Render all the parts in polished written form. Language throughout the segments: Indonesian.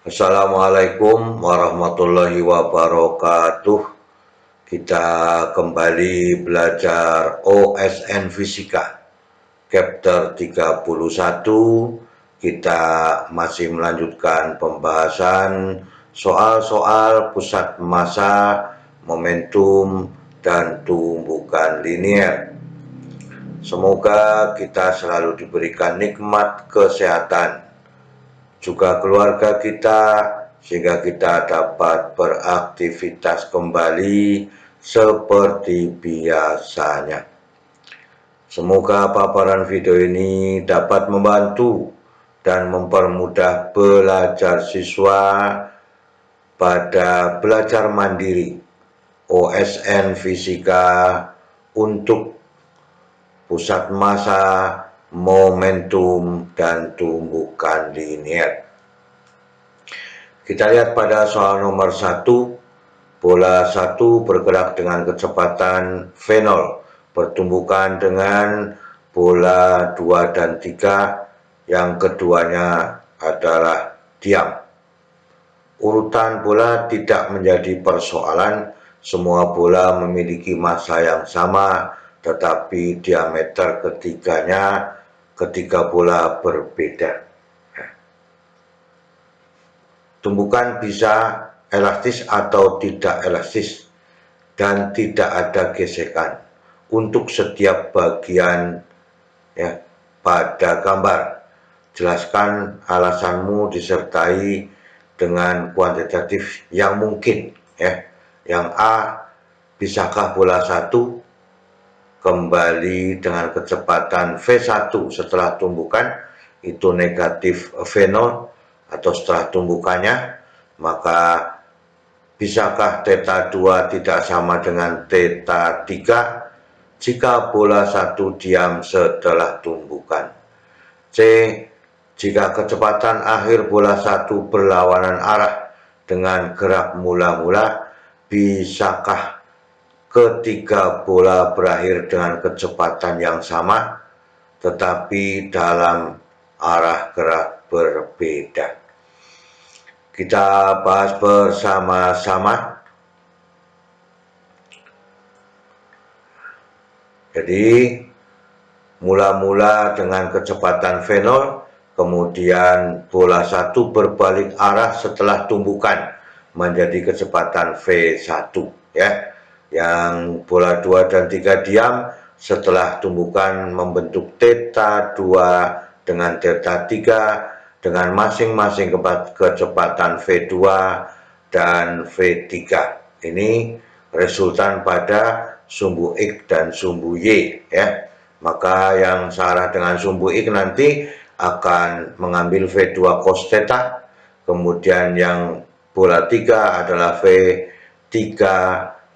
Assalamualaikum warahmatullahi wabarakatuh. Kita kembali belajar OSN Fisika Chapter 31. Kita masih melanjutkan pembahasan soal-soal pusat massa, momentum, dan tumbukan linier. Semoga kita selalu diberikan nikmat kesehatan, juga keluarga kita, sehingga kita dapat beraktivitas kembali seperti biasanya. Semoga paparan video ini dapat membantu dan mempermudah belajar siswa pada belajar mandiri OSN Fisika untuk pusat massa, momentum, dan tumbukan linier. Kita lihat pada soal nomor 1, bola 1 bergerak dengan kecepatan V0, bertumbukan dengan bola 2 dan 3, yang keduanya adalah diam. Urutan bola tidak menjadi persoalan, semua bola memiliki massa yang sama, tetapi diameter ketiga bola berbeda. Tumbukan bisa elastis atau tidak elastis, dan tidak ada gesekan untuk setiap bagian pada gambar. Jelaskan alasanmu disertai dengan kuantitatif yang mungkin. Yang A, bisakah bola 1 kembali dengan kecepatan V1 setelah tumbukan itu negatif V0 atau setelah tumbukannya? Maka bisakah θ 2 tidak sama dengan θ 3 jika bola 1 diam setelah tumbukan? C, jika kecepatan akhir bola 1 berlawanan arah dengan gerak mula-mula, bisakah ketiga bola berakhir dengan kecepatan yang sama, tetapi dalam arah gerak berbeda? Kita bahas bersama-sama. Jadi, mula-mula dengan kecepatan V0, kemudian bola 1 berbalik arah setelah tumbukan menjadi kecepatan V1, Yang bola 2 dan 3 diam setelah tumbukan membentuk θ 2 dengan θ 3 dengan masing-masing kecepatan V2 dan V3. Ini resultan pada sumbu X dan sumbu Y, Maka yang searah dengan sumbu X nanti akan mengambil V2 cos θ, kemudian yang bola 3 adalah V3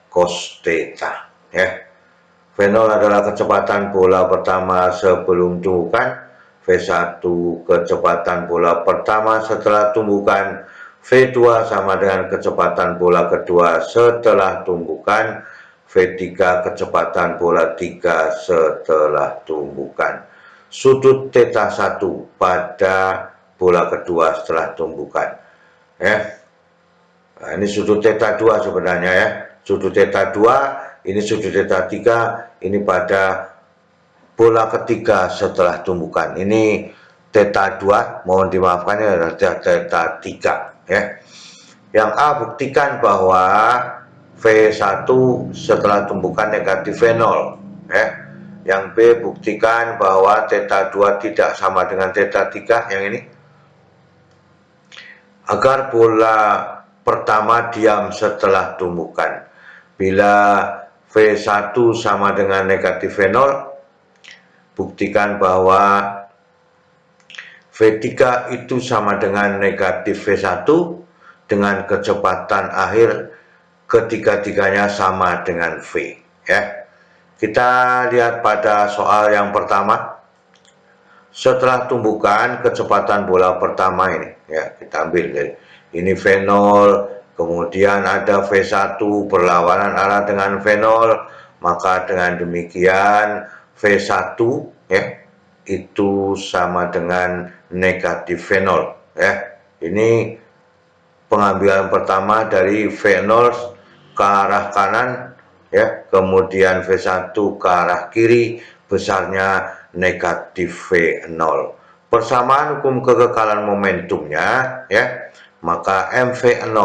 cos θ, V0 adalah kecepatan bola pertama sebelum tumbukan, V1 kecepatan bola pertama setelah tumbukan, V2 sama dengan kecepatan bola kedua setelah tumbukan, V3 kecepatan bola 3 setelah tumbukan. Sudut θ 1 pada bola kedua setelah tumbukan. Nah, ini sudut θ 2 sebenarnya, Sudut θ 2, ini sudut θ 3, ini pada bola ketiga setelah tumbukan. Ini θ 2, mohon dimaafkan, ini adalah θ 3, Yang A, buktikan bahwa V1 setelah tumbukan negatif V0, Yang B, buktikan bahwa θ 2 tidak sama dengan θ 3, yang ini. Agar bola pertama diam setelah tumbukan. Bila V1 sama dengan negatif V0, buktikan bahwa V3 itu sama dengan negatif V1 dengan kecepatan akhir ketiga-tiganya sama dengan V. Kita lihat pada soal yang pertama. Setelah tumbukan kecepatan bola pertama ini, kita ambil ini V0, kemudian ada V1 berlawanan arah dengan V0, maka dengan demikian V1 itu sama dengan negatif V0, Ini pengambilan pertama dari V0 ke arah kanan ya, kemudian V1 ke arah kiri, besarnya negatif V0. Persamaan hukum kekekalan momentumnya ya, maka MV0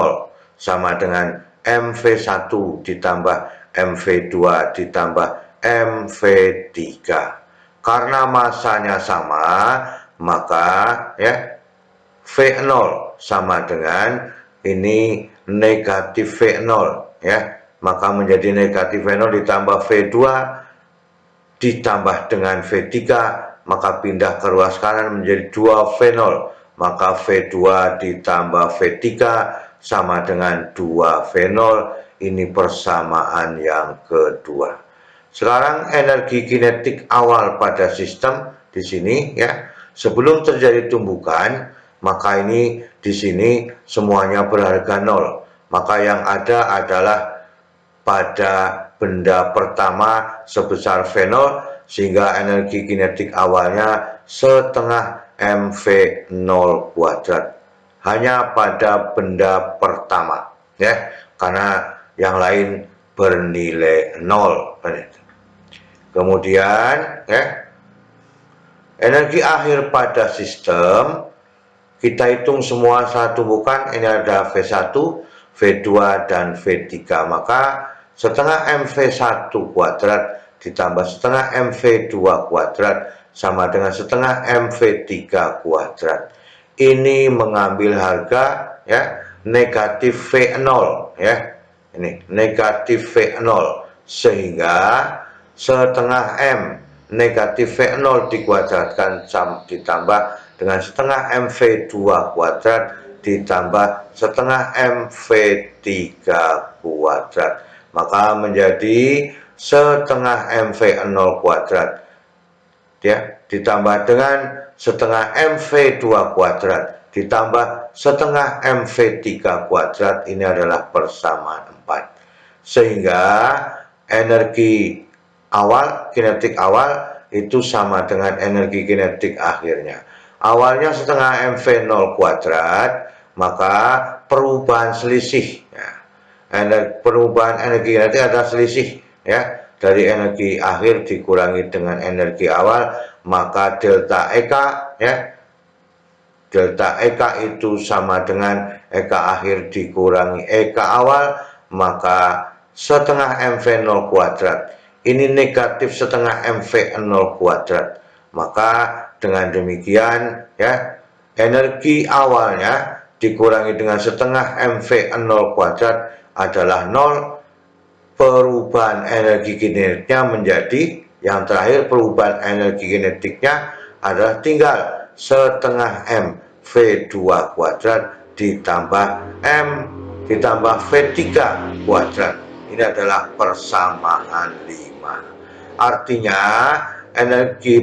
sama dengan MV1 ditambah MV2 ditambah MV3. Karena masanya sama, maka ya V0 sama dengan ini negatif V0 ya, maka menjadi negatif V0 ditambah V2 ditambah dengan V3, maka pindah ke ruas kanan menjadi 2V0, maka V2 ditambah V3 sama dengan 2V0. Ini persamaan yang kedua. Sekarang energi kinetik awal pada sistem di sini ya, sebelum terjadi tumbukan, maka ini di sini semuanya berharga 0. Maka yang ada adalah pada benda pertama sebesar V0, sehingga energi kinetik awalnya setengah MV0 kuadrat. Hanya pada benda pertama ya, karena yang lain bernilai 0. Kemudian ya, energi akhir pada sistem kita hitung semua satu bukan, ini ada V1, V2 dan V3, maka setengah MV1 kuadrat ditambah setengah MV2 kuadrat sama dengan setengah MV3 kuadrat. Ini mengambil harga ya negatif V0 ya, ini negatif V0, sehingga setengah M negatif V0 dikuadratkan ditambah dengan setengah MV2 kuadrat ditambah setengah MV3 kuadrat, maka menjadi setengah MV0 kuadrat ya, ditambah dengan setengah MV2 kuadrat ditambah setengah MV3 kuadrat. Ini adalah persamaan 4, sehingga energi awal, kinetik awal itu sama dengan energi kinetik akhirnya. Awalnya setengah MV0 kuadrat, maka perubahan selisih ya, perubahan energi kinetik ada selisih ya, dari energi akhir dikurangi dengan energi awal, maka delta EK ya, delta EK itu sama dengan EK akhir dikurangi EK awal, maka setengah MV0 kuadrat ini negatif setengah MV0 kuadrat. Maka dengan demikian ya, energi awalnya dikurangi dengan setengah MV0 kuadrat adalah 0. Perubahan energi kinetiknya menjadi, yang terakhir perubahan energi kinetiknya adalah tinggal setengah MV2 kuadrat ditambah M ditambah V3 kuadrat. Ini adalah persamaan 5. Artinya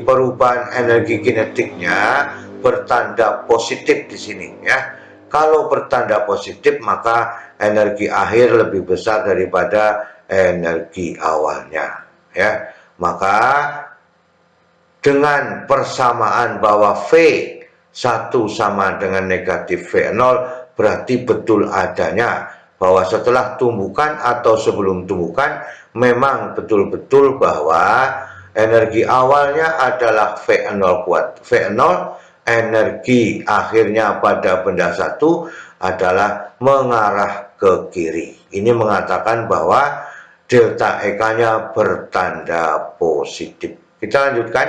perubahan energi kinetiknya bertanda positif di sini ya. Kalau bertanda positif, maka energi akhir lebih besar daripada energi awalnya ya. Maka dengan persamaan bahwa V1 sama dengan negatif V0, berarti betul adanya bahwa setelah tumbukan atau sebelum tumbukan memang betul-betul bahwa energi awalnya adalah V0 V0, energi akhirnya pada benda satu adalah mengarah ke kiri. Ini mengatakan bahwa delta EK-nya bertanda positif. Kita lanjutkan.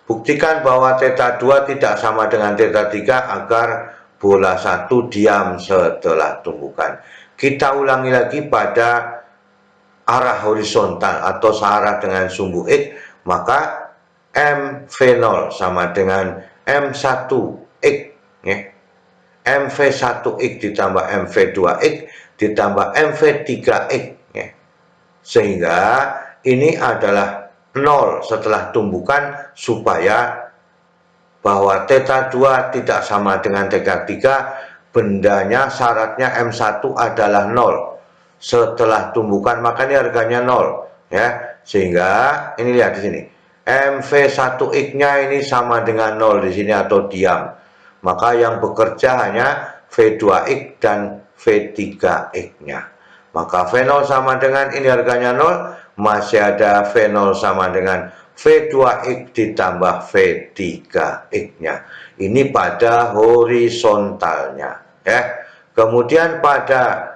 Buktikan bahwa θ2 tidak sama dengan θ3 agar bola 1 diam setelah tumbukan. Kita ulangi lagi pada arah horizontal atau searah dengan sumbu X, maka MV0 sama dengan M1X ya. MV1X ditambah MV2X ditambah MV3X ya. Sehingga ini adalah 0 setelah tumbukan, supaya bahwa θ2 tidak sama dengan θ3, bendanya syaratnya M1 adalah 0 setelah tumbukan, makanya harganya 0 ya. Sehingga ini lihat di sini, MV1X-nya ini sama dengan 0 di sini atau diam. maka yang bekerja hanya V2X dan V3X-nya. Maka V0 sama dengan ini harganya 0, masih ada V0 sama dengan V2X ditambah V3X-nya. Ini pada horizontalnya, ya. Kemudian pada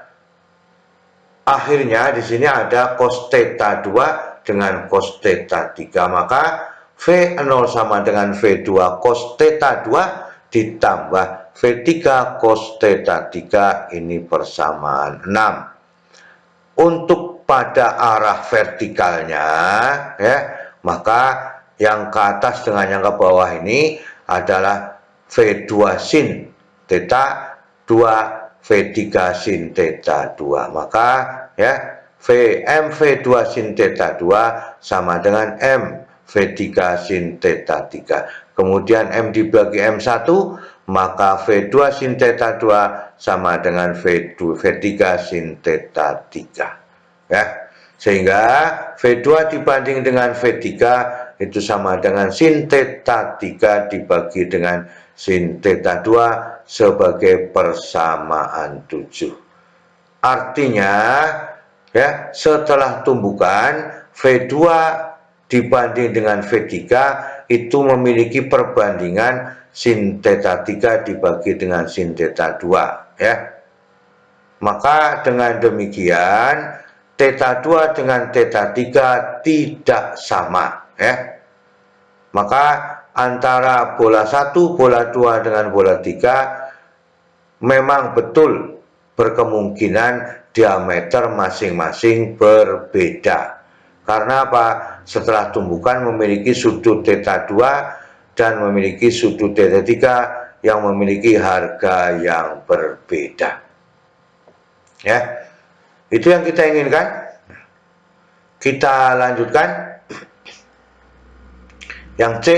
akhirnya di sini ada cos theta 2 dengan cos theta 3, maka V0 sama dengan V2 cos theta 2 ditambah V3 cos theta 3, ini persamaan 6. Untuk pada arah vertikalnya, ya, maka yang ke atas dengan yang ke bawah ini adalah V2 sin theta 2, V3 sin theta 2. Maka ya, MV2 sin theta 2 sama dengan M V3 sin theta 3. Kemudian M dibagi M1, maka V2 sin theta 2 sama dengan V3 sin theta 3. Ya. Sehingga V2 dibanding dengan V3 itu sama dengan sin theta 3 dibagi dengan sin theta 2 sebagai persamaan 7. Artinya, ya, setelah tumbukan V2 dibanding dengan V3 itu memiliki perbandingan sin theta 3 dibagi dengan sin theta 2, ya. Maka dengan demikian theta 2 dengan theta 3 tidak sama, ya. Maka antara bola 1, bola 2 dengan bola 3 memang betul berkemungkinan diameter masing-masing berbeda. Karena apa? Setelah tumbukan memiliki sudut theta 2 dan memiliki sudut theta 3 yang memiliki harga yang berbeda. Ya, itu yang kita inginkan. Kita lanjutkan. Yang C,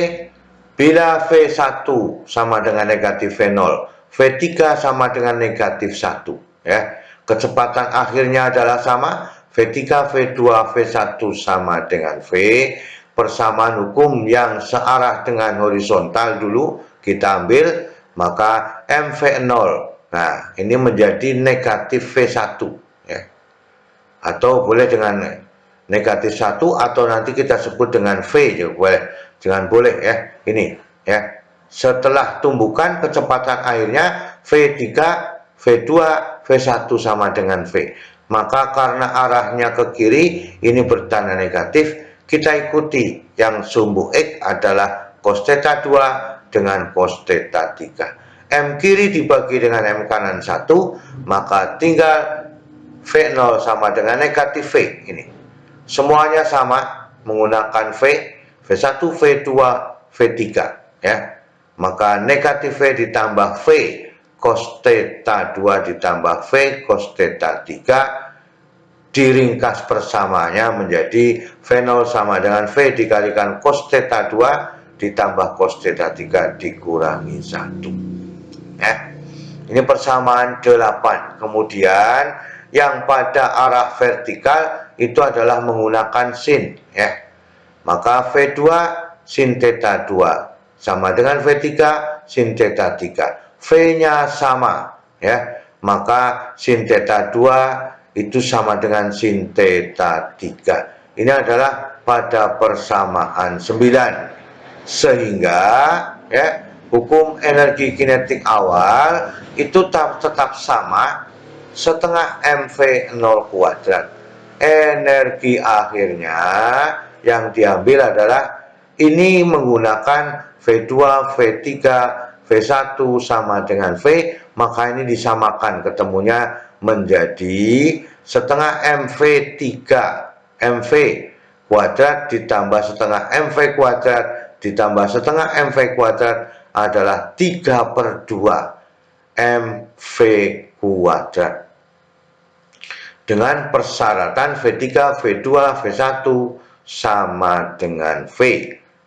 bila V1 sama dengan negatif V0, V3 sama dengan negatif 1, ya. Kecepatan akhirnya adalah sama, V3, V2, V1 sama dengan V. Persamaan hukum yang searah dengan horizontal dulu kita ambil, maka MV0. Nah, ini menjadi negatif V1, ya. Atau boleh dengan negatif 1 atau nanti kita sebut dengan V juga boleh. Jangan boleh, ya. Ini, ya. Setelah tumbukan kecepatan akhirnya V3, V2, V1 sama dengan V. Maka karena arahnya ke kiri, ini bertanda negatif, kita ikuti yang sumbu X adalah cos theta 2 dengan cos theta 3. M kiri dibagi dengan M kanan 1, maka tinggal V0 sama dengan negatif V. Ini semuanya sama menggunakan V, V1, V2, V3, ya. Maka negatif V ditambah V cos theta 2 ditambah V cos theta 3 diringkas persamaannya menjadi V0 sama dengan V dikalikan cos theta 2 ditambah cos theta 3 dikurangi 1. Ya. Ini persamaan 8. Kemudian yang pada arah vertikal itu adalah menggunakan sin, ya. Maka V2 sin theta 2 sama dengan V3 sin theta 3. V-nya sama, ya. Maka sin theta 2 itu sama dengan sin theta 3. Ini adalah pada persamaan 9. Sehingga, ya, hukum energi kinetik awal itu tetap sama, setengah MV0 kuadrat. Energi akhirnya yang diambil adalah ini menggunakan V2, V3, V1 sama dengan V, maka ini disamakan, ketemunya menjadi setengah MV3 MV kuadrat ditambah setengah MV kuadrat ditambah setengah MV kuadrat adalah 3/2 MV kuadrat. Dengan persyaratan V3, V2, V1 sama dengan V,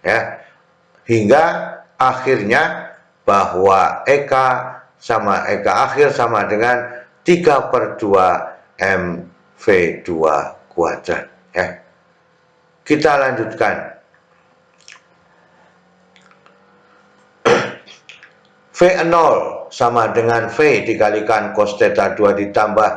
ya. Hingga akhirnya bahwa EK sama EK akhir sama dengan 3/2 MV2 kuadrat, ya. Kita lanjutkan. V0 sama dengan V dikalikan cos theta 2 ditambah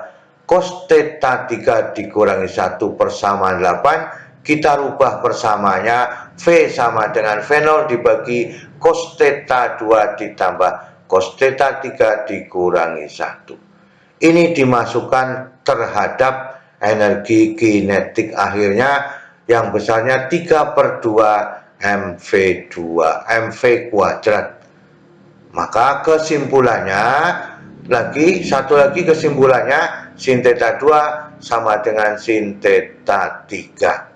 cos theta 3 dikurangi 1 persamaan 8. Kita rubah persamaannya, V sama dengan V0 dibagi cos theta 2 ditambah cos theta 3 dikurangi 1. Ini dimasukkan terhadap energi kinetik akhirnya yang besarnya 3/2 mv kuadrat. Maka kesimpulannya satu lagi kesimpulannya, sin theta 2 sama dengan sin theta 3.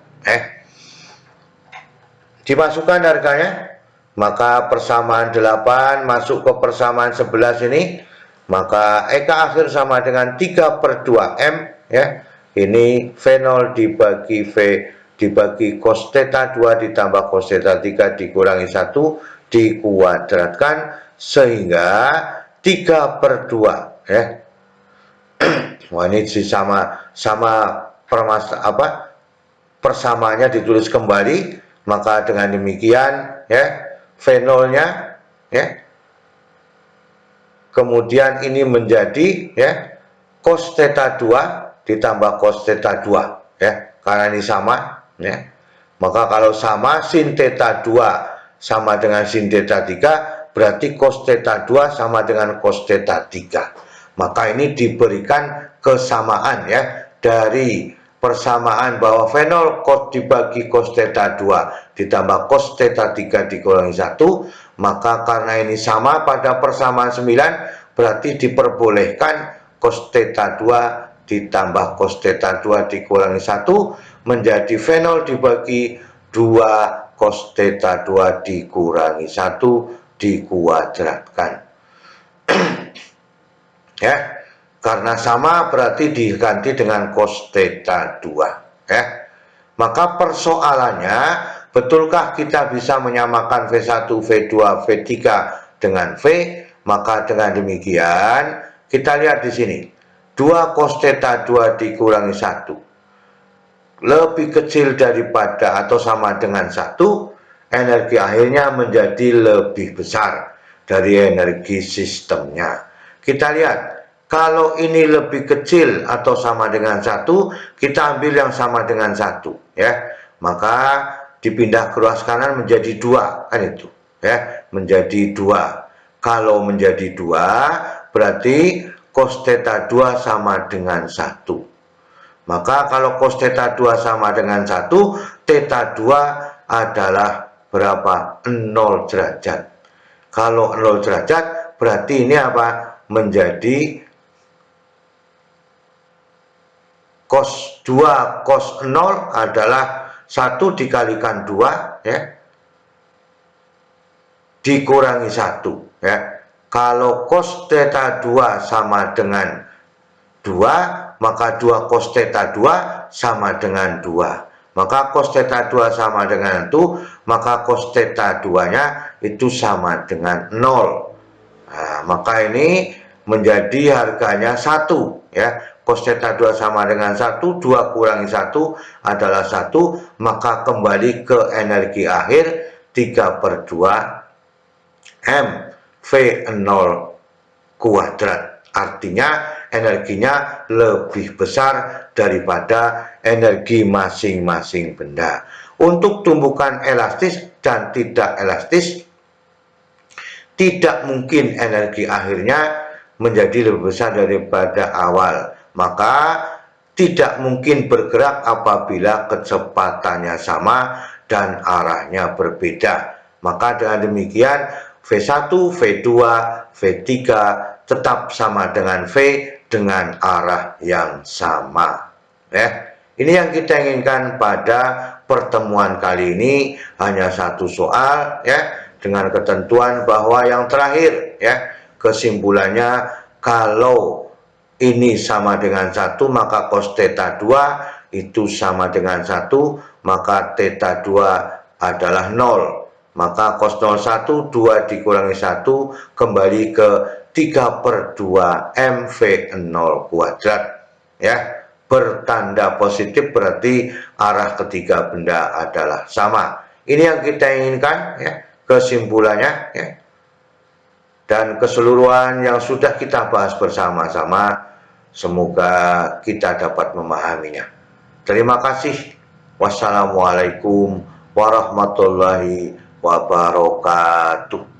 Dimasukkan harganya, maka persamaan 8 masuk ke persamaan 11 ini, maka Eka akhir sama dengan 3/2 M ya. Ini V0 dibagi V dibagi cos theta 2 ditambah cos theta 3 dikurangi 1 dikuadratkan sehingga 3/2 ya. Wah, ini sama persamaannya ditulis kembali, maka dengan demikian ya V0-nya ya. Kemudian ini menjadi ya cos theta 2 ditambah cos theta 2 ya, karena ini sama ya. Maka kalau sama, sin theta 2 sama dengan sin theta 3, berarti cos theta 2 sama dengan cos theta 3. Maka ini diberikan kesamaan ya, dari persamaan bahwa V0 cos dibagi cos theta 2 ditambah cos theta 3 dikurangi 1. Maka karena ini sama pada persamaan 9, berarti diperbolehkan cos theta 2 ditambah cos theta 2 dikurangi 1 menjadi V0 dibagi 2 cos theta 2 dikurangi 1 dikuadratkan. Ya, karena sama berarti diganti dengan cos theta 2 ya. Maka persoalannya, betulkah kita bisa menyamakan V1, V2, V3 dengan V? Maka dengan demikian kita lihat di sini, 2 cos theta 2 dikurangi 1 lebih kecil daripada atau sama dengan 1, energi akhirnya menjadi lebih besar dari energi sistemnya. Kita lihat, kalau ini lebih kecil atau sama dengan 1, kita ambil yang sama dengan 1 ya. Maka dipindah ke ruas kanan menjadi 2, kan itu ya, menjadi 2. Kalau menjadi 2 berarti cos theta 2 sama dengan 1. Maka kalau cos theta 2 sama dengan 1, theta 2 adalah berapa? 0 derajat. Kalau 0 derajat berarti ini apa? Menjadi cos 2 cos 0 adalah 1 dikalikan 2 ya, dikurangi 1 ya. Kalau cos theta 2 sama dengan 2, maka 2 cos theta 2 sama dengan 2. Maka cos theta 2 sama dengan 1, maka cos theta 2-nya itu sama dengan 0. Nah, maka ini menjadi harganya 1 ya. Cos theta 2 sama dengan 1, 2 kurangi 1 adalah 1, maka kembali ke energi akhir 3/2 M V0 kuadrat. Artinya energinya lebih besar daripada energi masing-masing benda. Untuk tumbukan elastis dan tidak elastis, tidak mungkin energi akhirnya menjadi lebih besar daripada awal. Maka tidak mungkin bergerak apabila kecepatannya sama dan arahnya berbeda. Maka dengan demikian V1, V2, V3 tetap sama dengan V dengan arah yang sama ya. Ini yang kita inginkan pada pertemuan kali ini, hanya satu soal ya, dengan ketentuan bahwa yang terakhir ya, kesimpulannya kalau ini sama dengan 1 maka cos theta 2 itu sama dengan 1, maka theta 2 adalah 0. Maka cos 01 2 dikurangi 1 kembali ke 3/2 MV0 kuadrat ya. Bertanda positif berarti arah ketiga benda adalah sama. Ini yang kita inginkan ya, kesimpulannya ya. dan keseluruhan yang sudah kita bahas bersama-sama, semoga kita dapat memahaminya. Terima kasih. Wassalamualaikum warahmatullahi wabarakatuh.